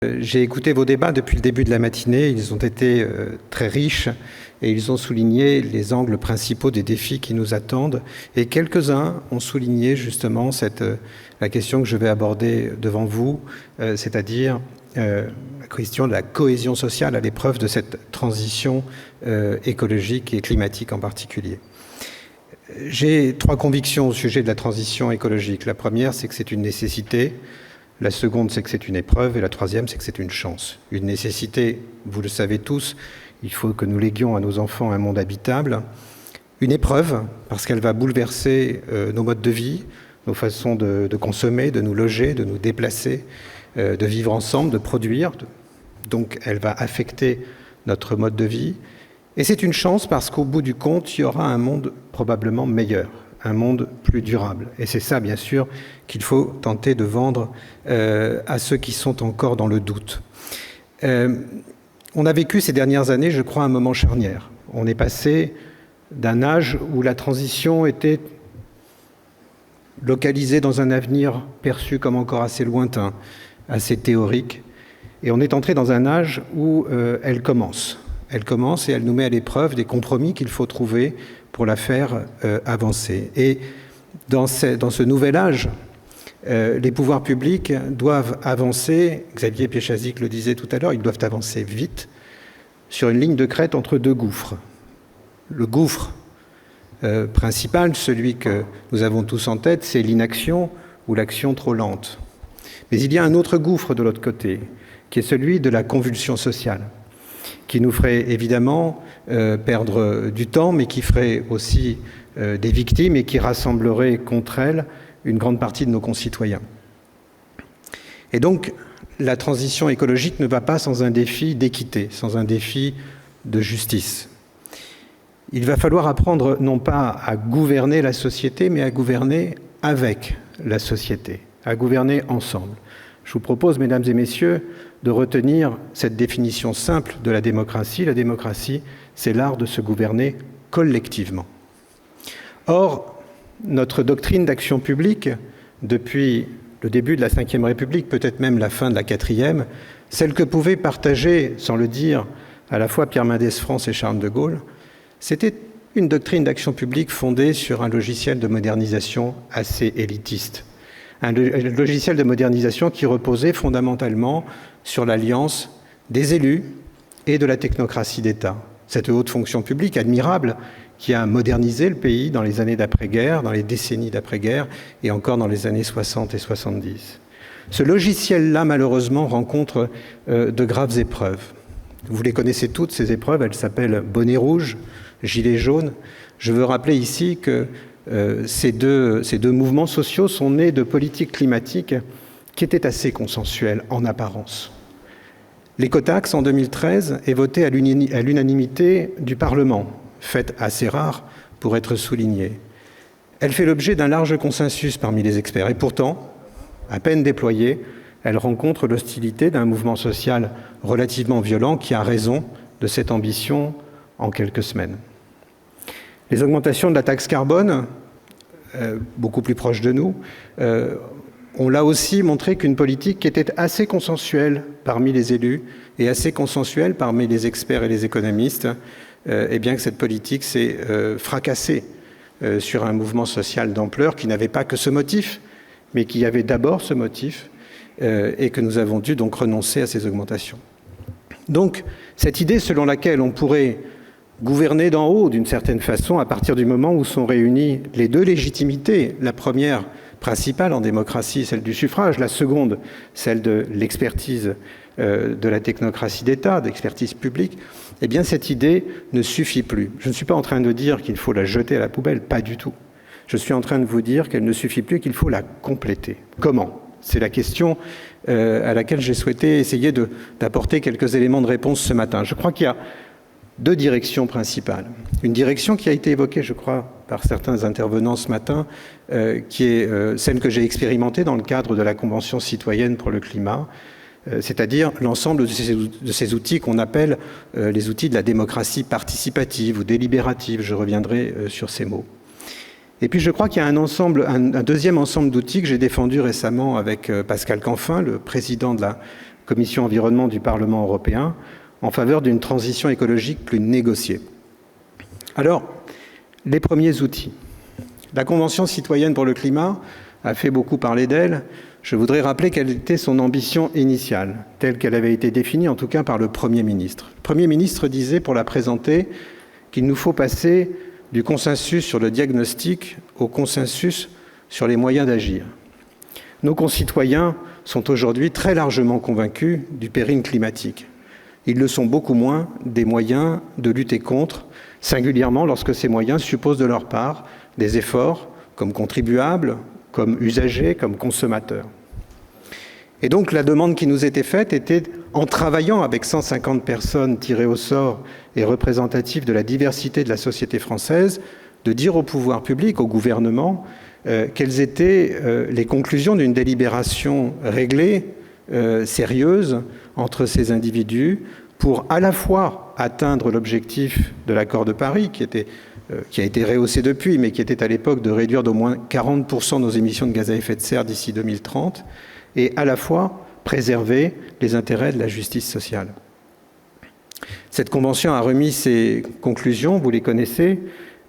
J'ai écouté vos débats depuis le début de la matinée, ils ont été très riches et ils ont souligné les angles principaux des défis qui nous attendent et quelques-uns ont souligné justement la question que je vais aborder devant vous, c'est-à-dire la question de la cohésion sociale à l'épreuve de cette transition écologique et climatique en particulier. J'ai 3 convictions au sujet de la transition écologique. La première, c'est que c'est une nécessité. La seconde, c'est que c'est une épreuve. Et la troisième, c'est que c'est une chance. Une nécessité, vous le savez tous, il faut que nous léguions à nos enfants un monde habitable. Une épreuve, parce qu'elle va bouleverser nos modes de vie, nos façons de consommer, de nous loger, de nous déplacer, de vivre ensemble, de produire. Donc, elle va affecter notre mode de vie. Et c'est une chance parce qu'au bout du compte, il y aura un monde probablement meilleur, un monde plus durable. Et c'est ça, bien sûr, qu'il faut tenter de vendre à ceux qui sont encore dans le doute. On a vécu ces dernières années, je crois, un moment charnière. On est passé d'un âge où la transition était localisée dans un avenir perçu comme encore assez lointain, assez théorique. Et on est entré dans un âge où elle commence. Elle commence et elle nous met à l'épreuve des compromis qu'il faut trouver pour la faire avancer. Et dans ce nouvel âge, les pouvoirs publics doivent avancer, Xavier Piechazic le disait tout à l'heure, ils doivent avancer vite sur une ligne de crête entre 2 gouffres. Le gouffre principal, celui que nous avons tous en tête, c'est l'inaction ou l'action trop lente. Mais il y a un autre gouffre de l'autre côté, qui est celui de la convulsion sociale, qui nous ferait évidemment perdre du temps, mais qui ferait aussi des victimes et qui rassemblerait contre elles une grande partie de nos concitoyens. Et donc, la transition écologique ne va pas sans un défi d'équité, sans un défi de justice. Il va falloir apprendre non pas à gouverner la société, mais à gouverner avec la société, à gouverner ensemble. Je vous propose, mesdames et messieurs, de retenir cette définition simple de la démocratie. La démocratie, c'est l'art de se gouverner collectivement. Or, notre doctrine d'action publique, depuis le début de la Ve République, peut-être même la fin de la Quatrième, celle que pouvaient partager, sans le dire, à la fois Pierre Mendès France et Charles de Gaulle, c'était une doctrine d'action publique fondée sur un logiciel de modernisation assez élitiste. Un logiciel de modernisation qui reposait fondamentalement sur l'alliance des élus et de la technocratie d'État. Cette haute fonction publique admirable qui a modernisé le pays dans les années d'après-guerre, dans les décennies d'après-guerre et encore dans les années 60 et 70. Ce logiciel-là, malheureusement, rencontre de graves épreuves. Vous les connaissez toutes, ces épreuves, elles s'appellent bonnet rouge, gilet jaune. Je veux rappeler ici que ces deux mouvements sociaux sont nés de politiques climatiques qui étaient assez consensuelles en apparence. L'écotaxe, en 2013, est votée à l'unanimité du Parlement, fait assez rare pour être soulignée. Elle fait l'objet d'un large consensus parmi les experts et pourtant, à peine déployée, elle rencontre l'hostilité d'un mouvement social relativement violent qui a raison de cette ambition en quelques semaines. Les augmentations de la taxe carbone, beaucoup plus proches de nous, ont là aussi montré qu'une politique qui était assez consensuelle parmi les élus et assez consensuelle parmi les experts et les économistes, eh bien que cette politique s'est fracassée sur un mouvement social d'ampleur qui n'avait pas que ce motif, mais qui avait d'abord ce motif et que nous avons dû donc renoncer à ces augmentations. Donc, cette idée selon laquelle on pourrait gouverner d'en haut d'une certaine façon à partir du moment où sont réunies les 2 légitimités, la première principale en démocratie, celle du suffrage, la seconde, celle de l'expertise de la technocratie d'État, d'expertise publique, eh bien cette idée ne suffit plus. Je ne suis pas en train de dire qu'il faut la jeter à la poubelle, pas du tout. Je suis en train de vous dire qu'elle ne suffit plus, qu'il faut la compléter. Comment ? C'est la question à laquelle j'ai souhaité essayer d'apporter quelques éléments de réponse ce matin. Je crois qu'il y a 2 directions principales. Une direction qui a été évoquée, je crois, par certains intervenants ce matin, qui est celle que j'ai expérimentée dans le cadre de la Convention citoyenne pour le climat, c'est-à-dire l'ensemble de ces outils qu'on appelle les outils de la démocratie participative ou délibérative. Je reviendrai sur ces mots. Et puis je crois qu'il y a un deuxième ensemble d'outils que j'ai défendu récemment avec Pascal Canfin, le président de la commission environnement du Parlement européen, en faveur d'une transition écologique plus négociée. Alors, les premiers outils. La Convention citoyenne pour le climat a fait beaucoup parler d'elle. Je voudrais rappeler quelle était son ambition initiale, telle qu'elle avait été définie en tout cas par le Premier ministre. Le Premier ministre disait, pour la présenter, qu'il nous faut passer du consensus sur le diagnostic au consensus sur les moyens d'agir. Nos concitoyens sont aujourd'hui très largement convaincus du péril climatique. Ils le sont beaucoup moins des moyens de lutter contre, singulièrement lorsque ces moyens supposent de leur part des efforts comme contribuables, comme usagers, comme consommateurs. Et donc la demande qui nous était faite était, en travaillant avec 150 personnes tirées au sort et représentatives de la diversité de la société française, de dire au pouvoir public, au gouvernement, quelles étaient les conclusions d'une délibération réglée, sérieuse, entre ces individus, pour à la fois atteindre l'objectif de l'accord de Paris, qui a été rehaussé depuis, mais qui était à l'époque de réduire d'au moins 40% nos émissions de gaz à effet de serre d'ici 2030, et à la fois préserver les intérêts de la justice sociale. Cette convention a remis ses conclusions, vous les connaissez.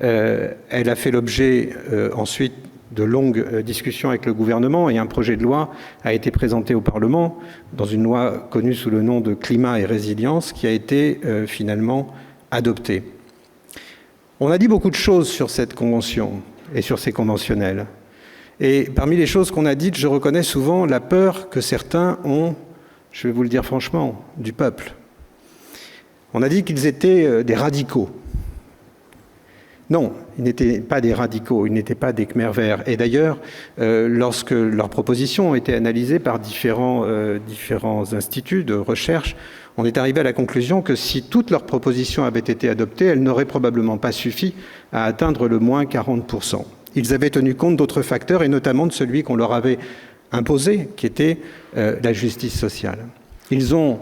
Elle a fait l'objet ensuite de longues discussions avec le gouvernement, et un projet de loi a été présenté au Parlement dans une loi connue sous le nom de Climat et Résilience, qui a été finalement adoptée. On a dit beaucoup de choses sur cette convention et sur ces conventionnels. Et parmi les choses qu'on a dites, je reconnais souvent la peur que certains ont, je vais vous le dire franchement, du peuple. On a dit qu'ils étaient des radicaux. Non, ils n'étaient pas des radicaux, ils n'étaient pas des Khmers verts. Et d'ailleurs, lorsque leurs propositions ont été analysées par différents instituts de recherche, on est arrivé à la conclusion que si toutes leurs propositions avaient été adoptées, elles n'auraient probablement pas suffi à atteindre le moins 40%. Ils avaient tenu compte d'autres facteurs, et notamment de celui qu'on leur avait imposé, qui était la justice sociale. Ils ont,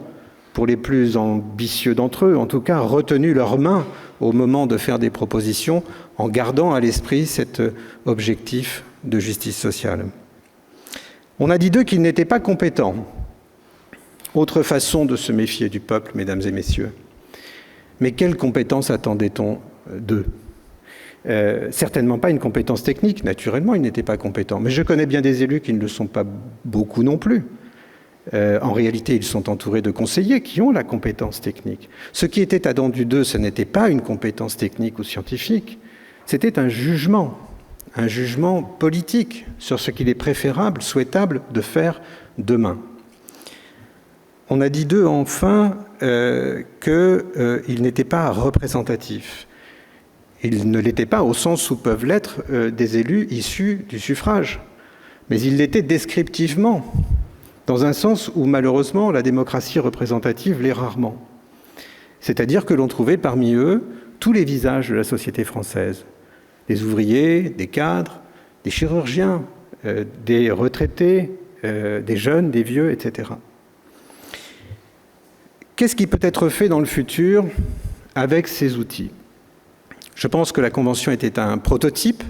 pour les plus ambitieux d'entre eux, en tout cas, retenu leurs mains au moment de faire des propositions, en gardant à l'esprit cet objectif de justice sociale. On a dit d'eux qu'ils n'étaient pas compétents. Autre façon de se méfier du peuple, mesdames et messieurs. Mais quelle compétence attendait-on d'eux ? Certainement pas une compétence technique, naturellement, ils n'étaient pas compétents. Mais je connais bien des élus qui ne le sont pas beaucoup non plus. En réalité, ils sont entourés de conseillers qui ont la compétence technique. Ce qui était attendu d'eux, ce n'était pas une compétence technique ou scientifique, c'était un jugement politique sur ce qu'il est préférable, souhaitable de faire demain. On a dit d'eux, enfin, qu'ils n'étaient pas représentatifs. Ils ne l'étaient pas au sens où peuvent l'être des élus issus du suffrage, mais ils l'étaient descriptivement, dans un sens où, malheureusement, la démocratie représentative l'est rarement. C'est-à-dire que l'on trouvait parmi eux tous les visages de la société française. Des ouvriers, des cadres, des chirurgiens, des retraités, des jeunes, des vieux, etc. Qu'est-ce qui peut être fait dans le futur avec ces outils ? Je pense que la Convention était un prototype,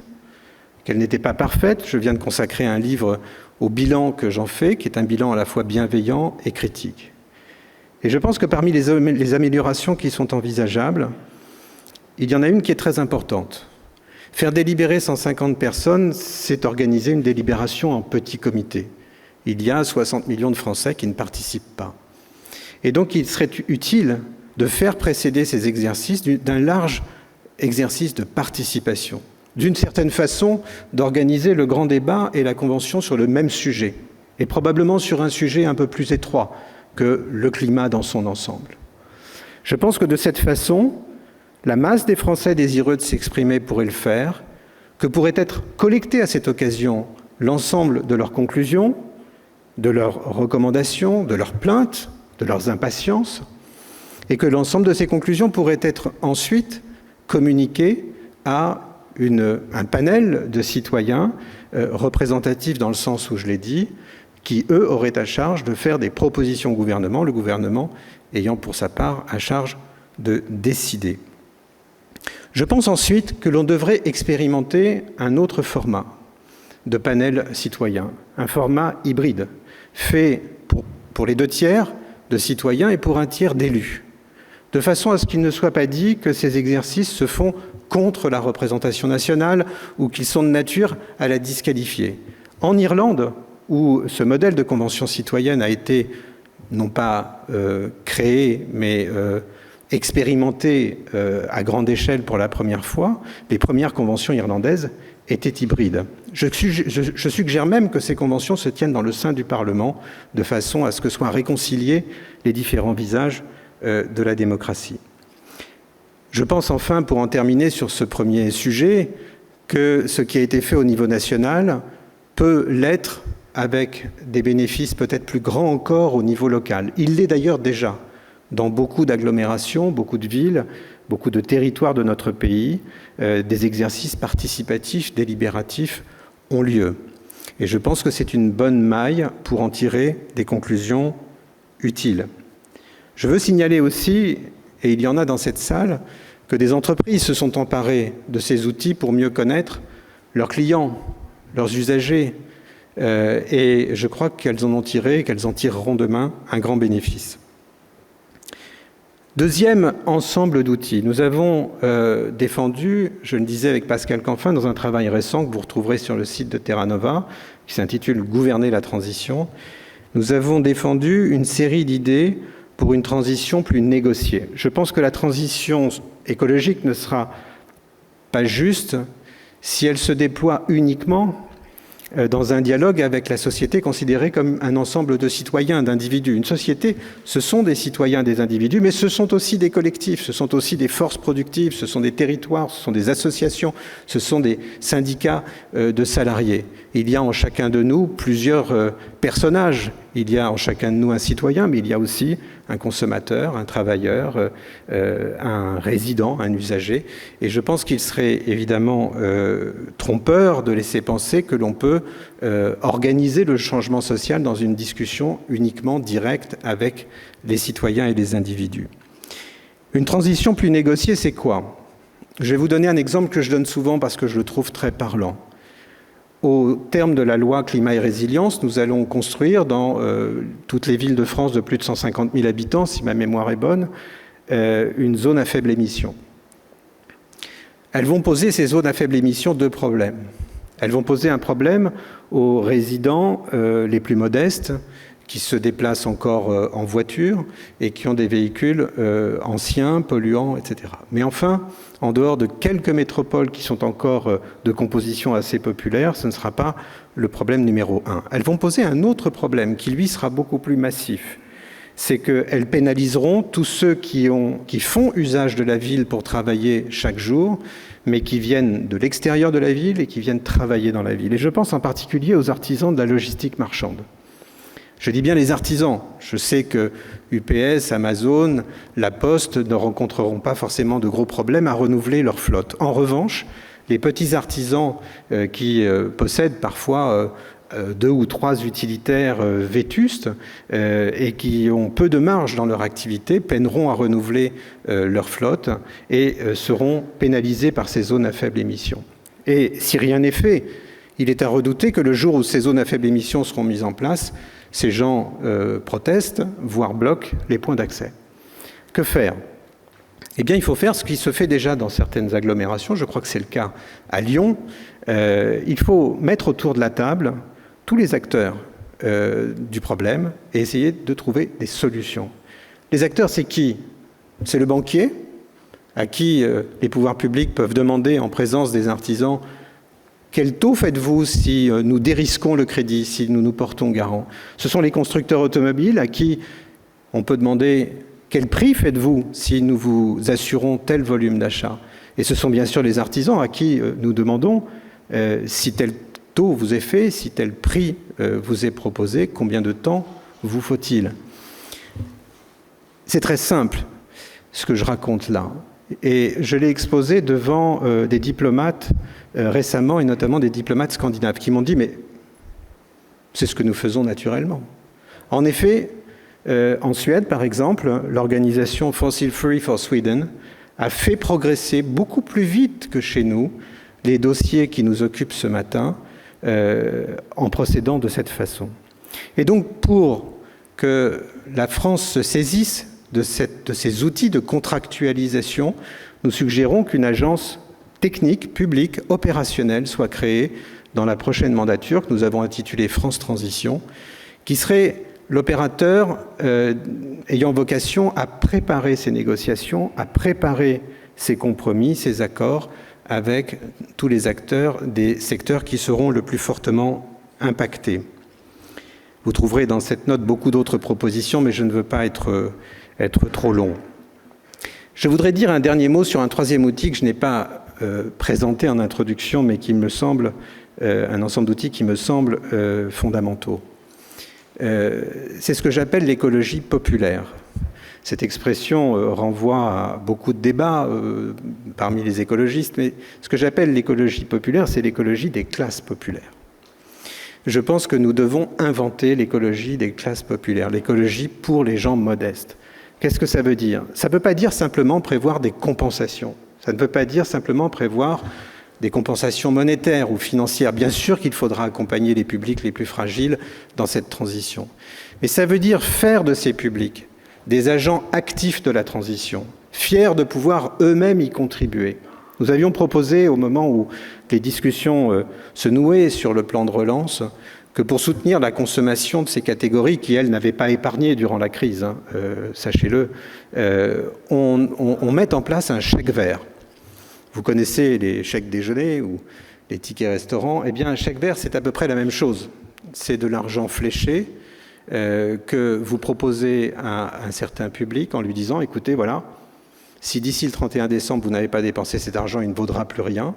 qu'elle n'était pas parfaite. Je viens de consacrer un livre au bilan que j'en fais, qui est un bilan à la fois bienveillant et critique. Et je pense que parmi les améliorations qui sont envisageables, il y en a une qui est très importante. Faire délibérer 150 personnes, c'est organiser une délibération en petit comité. Il y a 60 millions de Français qui ne participent pas. Et donc, il serait utile de faire précéder ces exercices d'un large exercice de participation. D'une certaine façon, d'organiser le grand débat et la Convention sur le même sujet, et probablement sur un sujet un peu plus étroit que le climat dans son ensemble. Je pense que de cette façon, la masse des Français désireux de s'exprimer pourrait le faire, que pourrait être collecté à cette occasion l'ensemble de leurs conclusions, de leurs recommandations, de leurs plaintes, de leurs impatiences, et que l'ensemble de ces conclusions pourrait être ensuite communiqué à un panel de citoyens représentatifs dans le sens où je l'ai dit, qui, eux, auraient à charge de faire des propositions au gouvernement, le gouvernement ayant pour sa part à charge de décider. Je pense ensuite que l'on devrait expérimenter un autre format de panel citoyen, un format hybride, fait pour les 2/3 de citoyens et pour 1/3 d'élus, de façon à ce qu'il ne soit pas dit que ces exercices se font contre la représentation nationale ou qu'ils sont de nature à la disqualifier. En Irlande, où ce modèle de convention citoyenne a été non pas créé, mais expérimenté à grande échelle pour la première fois, les premières conventions irlandaises étaient hybrides. Je suggère même que ces conventions se tiennent dans le sein du Parlement, de façon à ce que soient réconciliés les différents visages de la démocratie. Je pense enfin, pour en terminer sur ce premier sujet, que ce qui a été fait au niveau national peut l'être avec des bénéfices peut-être plus grands encore au niveau local. Il l'est d'ailleurs déjà dans beaucoup d'agglomérations, beaucoup de villes, beaucoup de territoires de notre pays, des exercices participatifs, délibératifs ont lieu. Et je pense que c'est une bonne maille pour en tirer des conclusions utiles. Je veux signaler aussi, et il y en a dans cette salle, que des entreprises se sont emparées de ces outils pour mieux connaître leurs clients, leurs usagers, et je crois qu'elles en ont tiré, qu'elles en tireront demain un grand bénéfice. Deuxième ensemble d'outils, nous avons défendu, je le disais avec Pascal Canfin, dans un travail récent que vous retrouverez sur le site de Terra Nova, qui s'intitule « Gouverner la transition », nous avons défendu une série d'idées pour une transition plus négociée. Je pense que la transition écologique ne sera pas juste si elle se déploie uniquement dans un dialogue avec la société considérée comme un ensemble de citoyens, d'individus. Une société, ce sont des citoyens, des individus, mais ce sont aussi des collectifs, ce sont aussi des forces productives, ce sont des territoires, ce sont des associations, ce sont des syndicats de salariés. Il y a en chacun de nous plusieurs personnages. Il y a en chacun de nous un citoyen, mais il y a aussi un consommateur, un travailleur, un résident, un usager. Et je pense qu'il serait évidemment trompeur de laisser penser que l'on peut organiser le changement social dans une discussion uniquement directe avec les citoyens et les individus. Une transition plus négociée, c'est quoi? Je vais vous donner un exemple que je donne souvent parce que je le trouve très parlant. Au terme de la loi climat et résilience, nous allons construire dans toutes les villes de France de plus de 150 000 habitants, si ma mémoire est bonne, une zone à faible émission. Elles vont poser, ces zones à faible émission, deux problèmes. Elles vont poser un problème aux résidents les plus modestes, qui se déplacent encore en voiture et qui ont des véhicules anciens, polluants, etc. Mais enfin, en dehors de quelques métropoles qui sont encore de composition assez populaire, ce ne sera pas le problème numéro un. Elles vont poser un autre problème qui, lui, sera beaucoup plus massif. C'est qu'elles pénaliseront tous ceux qui font usage de la ville pour travailler chaque jour, mais qui viennent de l'extérieur de la ville et qui viennent travailler dans la ville. Et je pense en particulier aux artisans de la logistique marchande. Je dis bien les artisans. Je sais que UPS, Amazon, La Poste ne rencontreront pas forcément de gros problèmes à renouveler leur flotte. En revanche, les petits artisans qui possèdent parfois 2 ou 3 utilitaires vétustes et qui ont peu de marge dans leur activité peineront à renouveler leur flotte et seront pénalisés par ces zones à faible émission. Et si rien n'est fait, il est à redouter que le jour où ces zones à faible émission seront mises en place, ces gens protestent, voire bloquent les points d'accès. Que faire? Eh bien, il faut faire ce qui se fait déjà dans certaines agglomérations. Je crois que c'est le cas à Lyon. Il faut mettre autour de la table tous les acteurs du problème et essayer de trouver des solutions. Les acteurs, c'est qui? C'est le banquier, à qui les pouvoirs publics peuvent demander en présence des artisans: quel taux faites-vous si nous dérisquons le crédit, si nous nous portons garant? Ce sont les constructeurs automobiles à qui on peut demander: quel prix faites-vous si nous vous assurons tel volume d'achat? Et ce sont bien sûr les artisans à qui nous demandons si tel taux vous est fait, si tel prix vous est proposé, combien de temps vous faut-il? C'est très simple ce que je raconte là. Et je l'ai exposé devant des diplomates récemment, et notamment des diplomates scandinaves, qui m'ont dit: mais c'est ce que nous faisons naturellement. En effet, en Suède, par exemple, l'organisation Fossil Free for Sweden a fait progresser beaucoup plus vite que chez nous les dossiers qui nous occupent ce matin en procédant de cette façon. Et donc, pour que la France se saisisse de ces outils de contractualisation. Nous suggérons qu'une agence technique, publique, opérationnelle soit créée dans la prochaine mandature que nous avons intitulée France Transition, qui serait l'opérateur ayant vocation à préparer ces négociations, à préparer ces compromis, ces accords avec tous les acteurs des secteurs qui seront le plus fortement impactés. Vous trouverez dans cette note beaucoup d'autres propositions, mais je ne veux pas être trop long. Je voudrais dire un dernier mot sur un troisième outil que je n'ai pas présenté en introduction, mais qui me semble un ensemble d'outils qui me semblent fondamentaux. C'est ce que j'appelle l'écologie populaire. Cette expression renvoie à beaucoup de débats parmi les écologistes, mais ce que j'appelle l'écologie populaire, c'est l'écologie des classes populaires. Je pense que nous devons inventer l'écologie des classes populaires, l'écologie pour les gens modestes. Qu'est-ce que ça veut dire? Ça ne veut pas dire simplement prévoir des compensations. Ça ne veut pas dire simplement prévoir des compensations monétaires ou financières. Bien sûr qu'il faudra accompagner les publics les plus fragiles dans cette transition. Mais ça veut dire faire de ces publics des agents actifs de la transition, fiers de pouvoir eux-mêmes y contribuer. Nous avions proposé, au moment où les discussions se nouaient sur le plan de relance, que pour soutenir la consommation de ces catégories qui, elles, n'avaient pas épargné durant la crise, sachez-le, on mette en place un chèque vert. Vous connaissez les chèques déjeuner ou les tickets restaurants. Eh bien, un chèque vert, c'est à peu près la même chose. C'est de l'argent fléché que vous proposez à un certain public en lui disant, écoutez, voilà, si d'ici le 31 décembre, vous n'avez pas dépensé cet argent, il ne vaudra plus rien.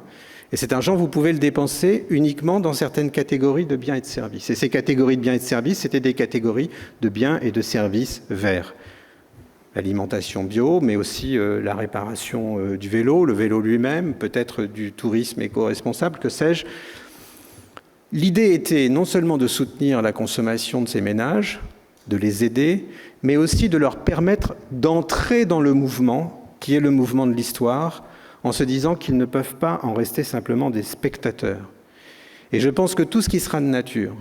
Et cet argent, vous pouvez le dépenser uniquement dans certaines catégories de biens et de services. Et ces catégories de biens et de services, c'était des catégories de biens et de services verts. L'alimentation bio, mais aussi la réparation du vélo, le vélo lui-même, peut-être du tourisme éco-responsable, que sais-je. L'idée était non seulement de soutenir la consommation de ces ménages, de les aider, mais aussi de leur permettre d'entrer dans le mouvement, qui est le mouvement de l'histoire, en se disant qu'ils ne peuvent pas en rester simplement des spectateurs. Et je pense que tout ce qui sera de nature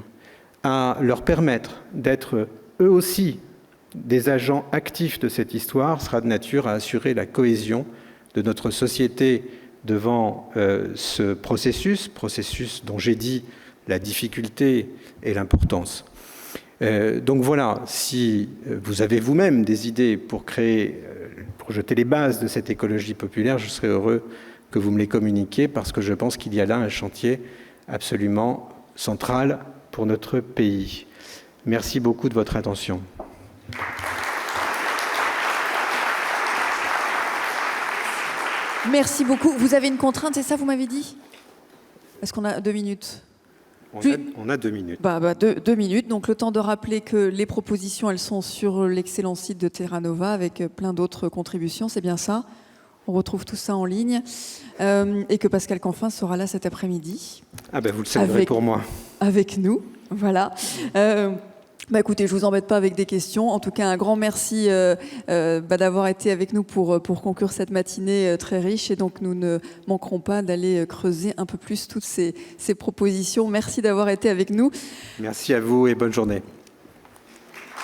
à leur permettre d'être eux aussi des agents actifs de cette histoire sera de nature à assurer la cohésion de notre société devant ce processus dont j'ai dit la difficulté et l'importance. Donc voilà, si vous avez vous-même des idées pour jeter les bases de cette écologie populaire, je serais heureux que vous me les communiquiez parce que je pense qu'il y a là un chantier absolument central pour notre pays. Merci beaucoup de votre attention. Merci beaucoup. Vous avez une contrainte, c'est ça, vous m'avez dit? Est-ce qu'on a 2 minutes? On a 2 minutes. 2 minutes. Donc, le temps de rappeler que les propositions, elles sont sur l'excellent site de Terra Nova avec plein d'autres contributions. C'est bien ça? On retrouve tout ça en ligne. Et que Pascal Canfin sera là cet après-midi. Ah ben, vous le saluerez pour moi. Avec nous, voilà. Écoutez, je vous embête pas avec des questions. En tout cas, un grand merci d'avoir été avec nous pour conclure cette matinée très riche. Et donc, nous ne manquerons pas d'aller creuser un peu plus toutes ces propositions. Merci d'avoir été avec nous. Merci à vous et bonne journée.